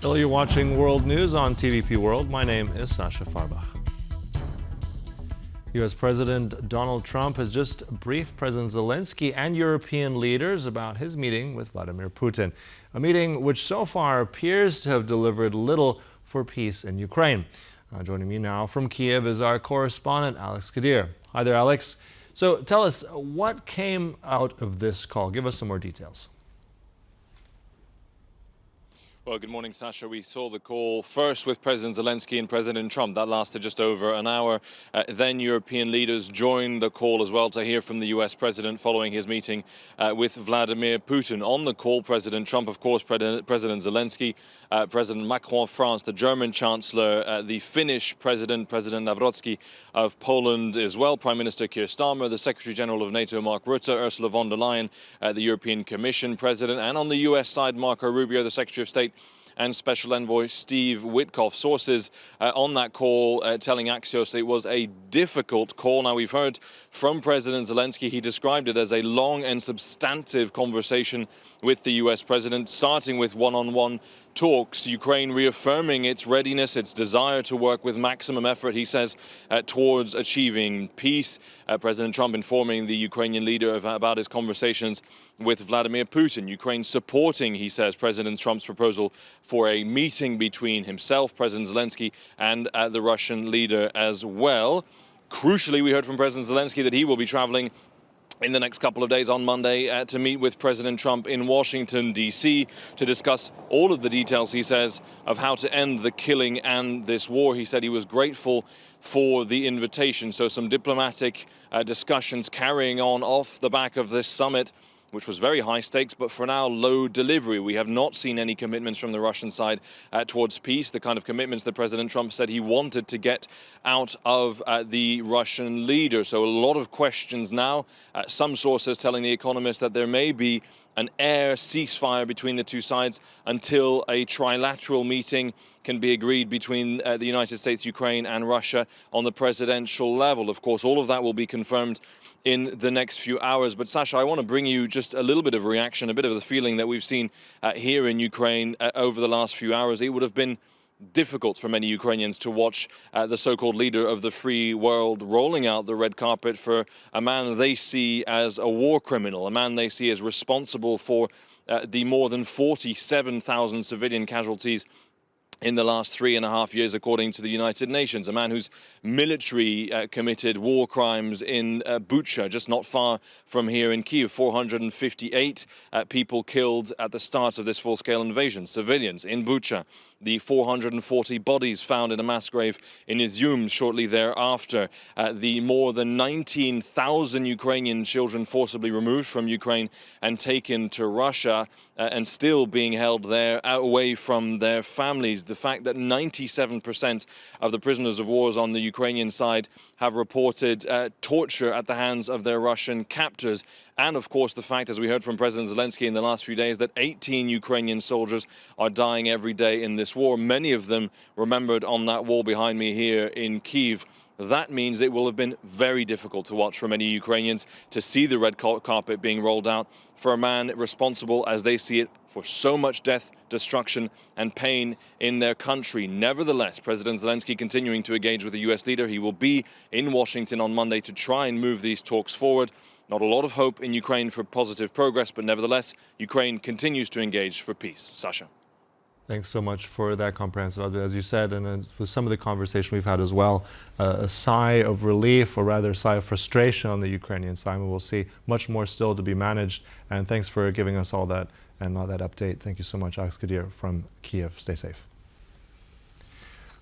Hello, you're watching World News on TVP World. My name is Sasha Farbach. U.S. President Donald Trump has just briefed President Zelenskyy and European leaders about his meeting with Vladimir Putin, a meeting which so far appears to have delivered little for peace in Ukraine. Joining me now from Kiev is our correspondent, Alex Kadir. Hi there, Alex. So tell us, what came out of this call? Give us some more details. Well, good morning, Sasha. We saw the call first with President Zelenskyy and President Trump. That lasted just over an hour. Then European leaders joined the call as well to hear from the U.S. president following his meeting with Vladimir Putin. On the call, President Trump, of course, President Zelenskyy, President Macron of France, the German Chancellor, the Finnish President Nawrocki of Poland as well, Prime Minister Keir Starmer, the Secretary General of NATO, Mark Rutte, Ursula von der Leyen, the European Commission President, and on the U.S. side, Marco Rubio, the Secretary of State, and Special Envoy Steve Witkoff. Sources on that call telling Axios it was a difficult call. Now, we've heard from President Zelenskyy. He described it as a long and substantive conversation with the U.S. president, starting with one-on-one talks, Ukraine reaffirming its readiness, its desire to work with maximum effort, he says, towards achieving peace. President Trump informing the Ukrainian leader about his conversations with Vladimir Putin. Ukraine supporting, he says, President Trump's proposal for a meeting between himself, President Zelenskyy, and the Russian leader as well. Crucially, we heard from President Zelenskyy that he will be traveling in the next couple of days on Monday to meet with President Trump in Washington, D.C. to discuss all of the details, he says, of how to end the killing and this war. He said he was grateful for the invitation. So some diplomatic discussions carrying on off the back of this summit, which was very high stakes, but for now, low delivery. We have not seen any commitments from the Russian side towards peace, the kind of commitments that President Trump said he wanted to get out of the Russian leader. So a lot of questions now. Some sources telling The Economist that there may be an air ceasefire between the two sides until a trilateral meeting can be agreed between the United States, Ukraine, and Russia on the presidential level. Of course, all of that will be confirmed in the next few hours. But Sasha, I want to bring you just a little bit of reaction, a bit of the feeling that we've seen here in Ukraine over the last few hours. It would have been difficult for many Ukrainians to watch the so-called leader of the free world rolling out the red carpet for a man they see as a war criminal, a man they see as responsible for the more than 47,000 civilian casualties in the last 3.5 years, according to the United Nations. A man whose military committed war crimes in Bucha, just not far from here in Kyiv. 458 people killed at the start of this full-scale invasion, civilians in Bucha. The 440 bodies found in a mass grave in Izium shortly thereafter. The more than 19,000 Ukrainian children forcibly removed from Ukraine and taken to Russia and still being held there away from their families. The fact that 97% of the prisoners of war on the Ukrainian side have reported torture at the hands of their Russian captors. And, of course, the fact, as we heard from President Zelenskyy in the last few days, that 18 Ukrainian soldiers are dying every day in this war, many of them remembered on that wall behind me here in Kyiv. That means it will have been very difficult to watch for many Ukrainians to see the red carpet being rolled out for a man responsible, as they see it, for so much death, destruction and pain in their country. Nevertheless, President Zelenskyy continuing to engage with the U.S. leader. He will be in Washington on Monday to try and move these talks forward. Not a lot of hope in Ukraine for positive progress, but nevertheless, Ukraine continues to engage for peace. Sasha. Thanks so much for that comprehensive update. As you said, and for some of the conversation we've had as well, a sigh of relief, or rather a sigh of frustration on the Ukrainian side. We'll see much more still to be managed. And thanks for giving us all that and all that update. Thank you so much, Alex Kadir from Kiev. Stay safe.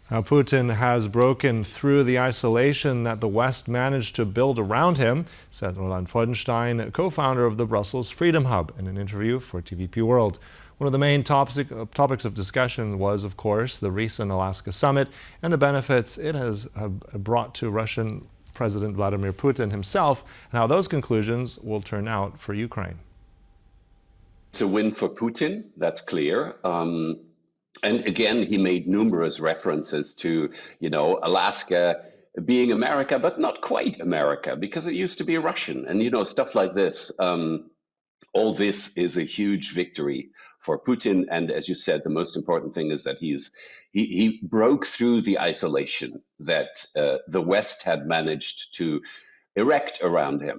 Now, Putin has broken through the isolation that the West managed to build around him, said Roland Freudenstein, co-founder of the Brussels Freedom Hub, in an interview for TVP World. One of the main topics of discussion was, of course, the recent Alaska summit and the benefits it has brought to Russian President Vladimir Putin himself, and how those conclusions will turn out for Ukraine. It's a win for Putin, that's clear. And again, he made numerous references to, Alaska being America, but not quite America, because it used to be Russian, and, stuff like this. all this is a huge victory for Putin. And as you said, the most important thing is that he broke through the isolation that the West had managed to erect around him.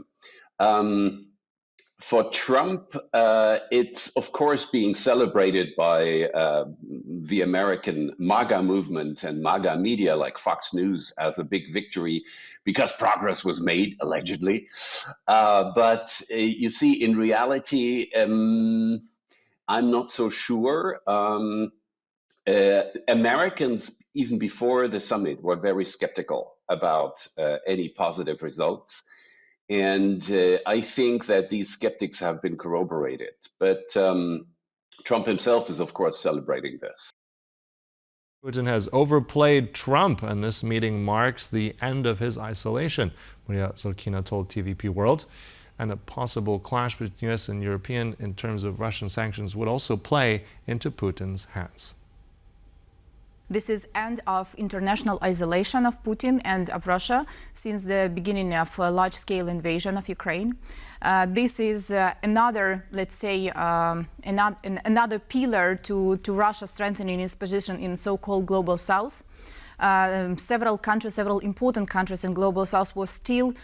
For Trump, it's of course being celebrated by the American MAGA movement and MAGA media like Fox News as a big victory because progress was made, allegedly. But you see, in reality, I'm not so sure. Americans, even before the summit, were very skeptical about any positive results. And I think that these skeptics have been corroborated. But Trump himself is, of course, celebrating this. Putin has overplayed Trump, and this meeting marks the end of his isolation, Maria Zorkina told TVP World. And a possible clash between US and European in terms of Russian sanctions would also play into Putin's hands. This is end of international isolation of Putin and of Russia since the beginning of a large-scale invasion of Ukraine. This is another, let's say, another pillar to Russia strengthening its position in so-called Global South. Several important countries in Global South were still,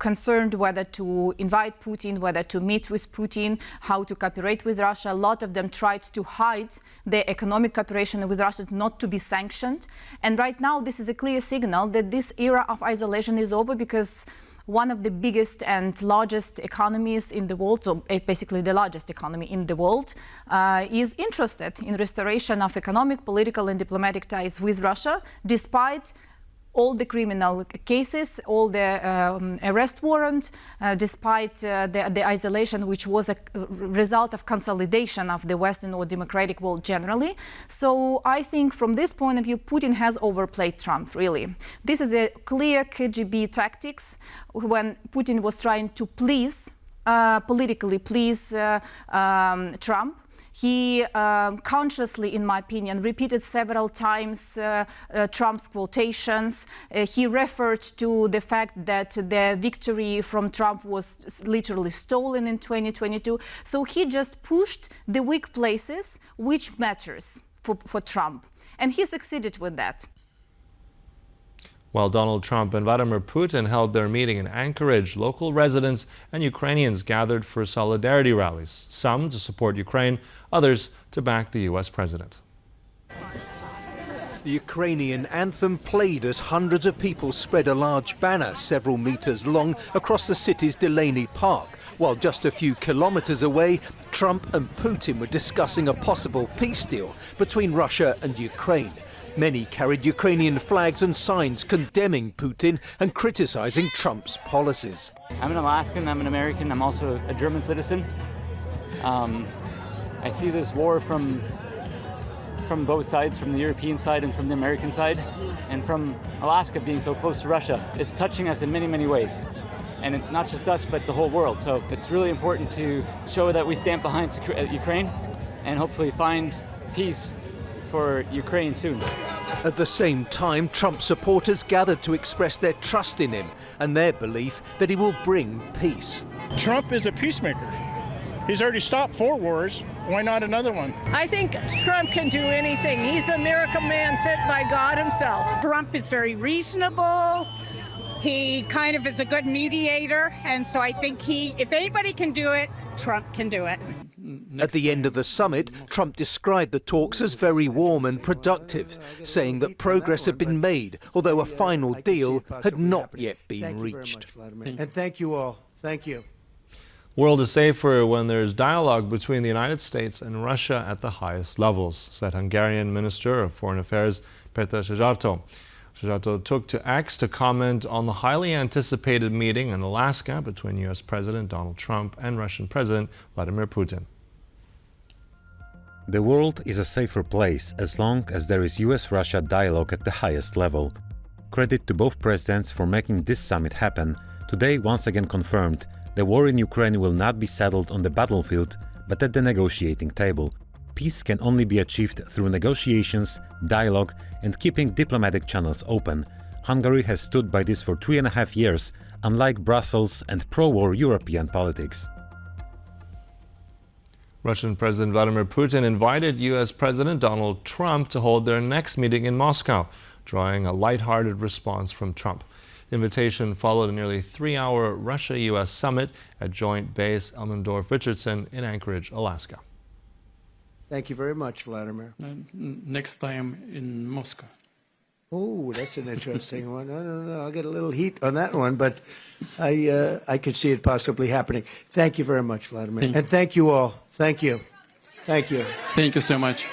concerned whether to invite Putin, whether to meet with Putin, how to cooperate with Russia. A lot of them tried to hide their economic cooperation with Russia, not to be sanctioned. And right now, this is a clear signal that this era of isolation is over because one of the biggest and largest economies in the world, so basically the largest economy in the world, is interested in restoration of economic, political, and diplomatic ties with Russia, despite all the criminal cases, all the arrest warrant, despite the isolation, which was a result of consolidation of the Western or democratic world generally. So I think from this point of view, Putin has overplayed Trump, really. This is a clear KGB tactics when Putin was trying to politically please Trump. He consciously, in my opinion, repeated several times Trump's quotations. He referred to the fact that the victory from Trump was literally stolen in 2022. So he just pushed the weak places, which matters for Trump. And he succeeded with that. While Donald Trump and Vladimir Putin held their meeting in Anchorage, local residents and Ukrainians gathered for solidarity rallies, some to support Ukraine, others to back the U.S. president. The Ukrainian anthem played as hundreds of people spread a large banner several meters long across the city's Delaney Park, while just a few kilometers away, Trump and Putin were discussing a possible peace deal between Russia and Ukraine. Many carried Ukrainian flags and signs condemning Putin and criticizing Trump's policies. I'm an Alaskan, I'm an American, I'm also a German citizen. I see this war from both sides, from the European side and from the American side, and from Alaska being so close to Russia. It's touching us in many, many ways. And not just us, but the whole world. So it's really important to show that we stand behind Ukraine and hopefully find peace for Ukraine soon. At the same time, Trump supporters gathered to express their trust in him and their belief that he will bring peace. Trump is a peacemaker. He's already stopped 4 wars. Why not another one? I think Trump can do anything. He's a miracle man sent by God himself. Trump is very reasonable. He kind of is a good mediator. And so I think if anybody can do it, Trump can do it. At the end of the summit, Trump described the talks as very warm and productive, saying that progress had been made, although a final deal had not yet been reached. And thank you all. Thank you. World is safer when there's dialogue between the United States and Russia at the highest levels, said Hungarian Minister of Foreign Affairs Peter Szijjártó. Szijjártó took to X to comment on the highly anticipated meeting in Alaska between U.S. President Donald Trump and Russian President Vladimir Putin. The world is a safer place as long as there is US-Russia dialogue at the highest level. Credit to both presidents for making this summit happen. Today once again confirmed the war in Ukraine will not be settled on the battlefield, but at the negotiating table. Peace can only be achieved through negotiations, dialogue, and keeping diplomatic channels open. Hungary has stood by this for 3.5 years, unlike Brussels and pro-war European politics. Russian President Vladimir Putin invited U.S. President Donald Trump to hold their next meeting in Moscow, drawing a lighthearted response from Trump. The invitation followed a nearly 3-hour Russia-U.S. summit at Joint Base Elmendorf-Richardson in Anchorage, Alaska. Thank you very much, Vladimir. Next time in Moscow. Oh, that's an interesting one. I don't know. I'll get a little heat on that one, but I could see it possibly happening. Thank you very much, Vladimir. And thank you all. Thank you. Thank you. Thank you so much.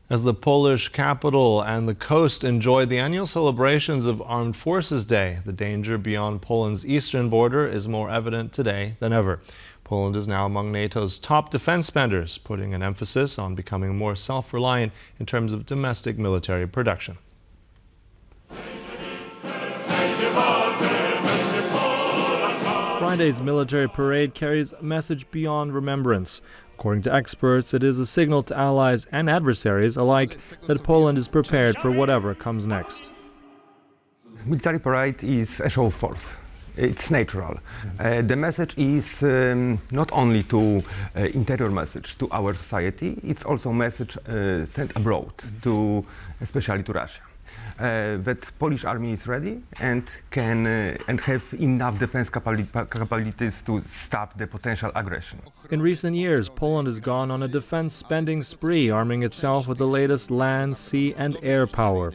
As the Polish capital and the coast enjoy the annual celebrations of Armed Forces Day, the danger beyond Poland's eastern border is more evident today than ever. Poland is now among NATO's top defense spenders, putting an emphasis on becoming more self-reliant in terms of domestic military production. Friday's military parade carries a message beyond remembrance. According to experts, it is a signal to allies and adversaries alike that Poland is prepared for whatever comes next. Military parade is a show of force. It's natural. The message is not only to interior message to our society, it's also a message sent abroad, to especially to Russia. That Polish army is ready and can and have enough defense capabilities to stop the potential aggression. In recent years, Poland has gone on a defense spending spree, arming itself with the latest land, sea and air power.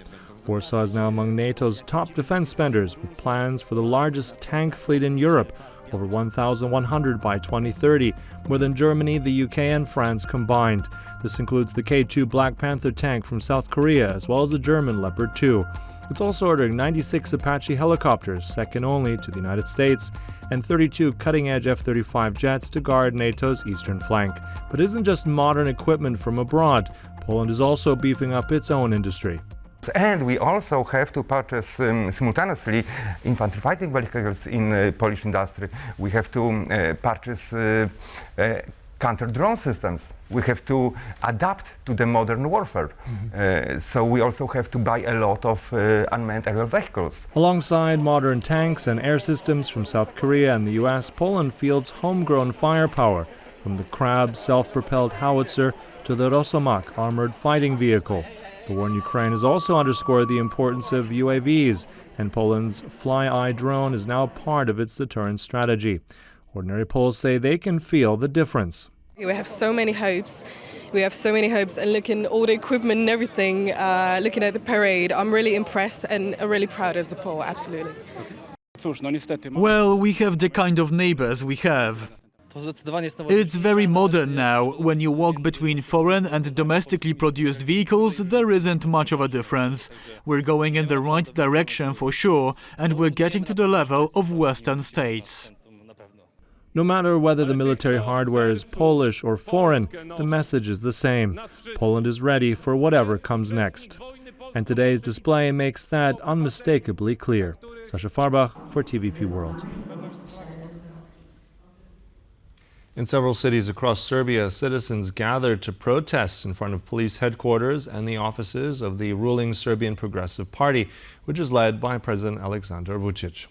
Warsaw is now among NATO's top defense spenders, with plans for the largest tank fleet in Europe, over 1,100 by 2030, more than Germany, the UK and France combined. This includes the K2 Black Panther tank from South Korea, as well as the German Leopard 2. It's also ordering 96 Apache helicopters, second only to the United States, and 32 cutting-edge F-35 jets to guard NATO's eastern flank. But it isn't just modern equipment from abroad. Poland is also beefing up its own industry. And we also have to purchase simultaneously infantry fighting vehicles in Polish industry. We have to purchase counter-drone systems. We have to adapt to the modern warfare. So we also have to buy a lot of unmanned aerial vehicles. Alongside modern tanks and air systems from South Korea and the US, Poland fields homegrown firepower, from the Krab self-propelled howitzer to the Rosomak armored fighting vehicle. The war in Ukraine has also underscored the importance of UAVs, and Poland's Fly-Eye drone is now part of its deterrence strategy. Ordinary Poles say they can feel the difference. We have so many hopes. And looking at all the equipment and everything, looking at the parade, I'm really impressed and really proud as a Pole, absolutely. Well, we have the kind of neighbors we have. It's very modern now. When you walk between foreign and domestically produced vehicles, there isn't much of a difference. We're going in the right direction for sure, and we're getting to the level of Western states. No matter whether the military hardware is Polish or foreign, the message is the same. Poland is ready for whatever comes next. And today's display makes that unmistakably clear. Sasha Farbach for TVP World. In several cities across Serbia, citizens gathered to protest in front of police headquarters and the offices of the ruling Serbian Progressive Party, which is led by President Aleksandar Vučić.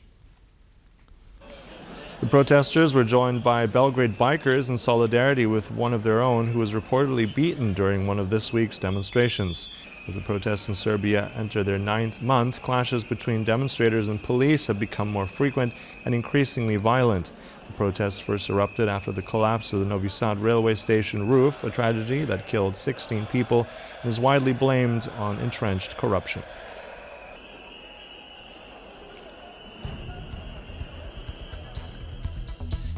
The protesters were joined by Belgrade bikers in solidarity with one of their own who was reportedly beaten during one of this week's demonstrations. As the protests in Serbia enter their 9th month, clashes between demonstrators and police have become more frequent and increasingly violent. The protests first erupted after the collapse of the Novi Sad railway station roof, a tragedy that killed 16 people and is widely blamed on entrenched corruption.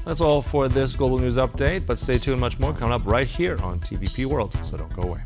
That's all for this Global News Update, but stay tuned, much more coming up right here on TVP World, so don't go away.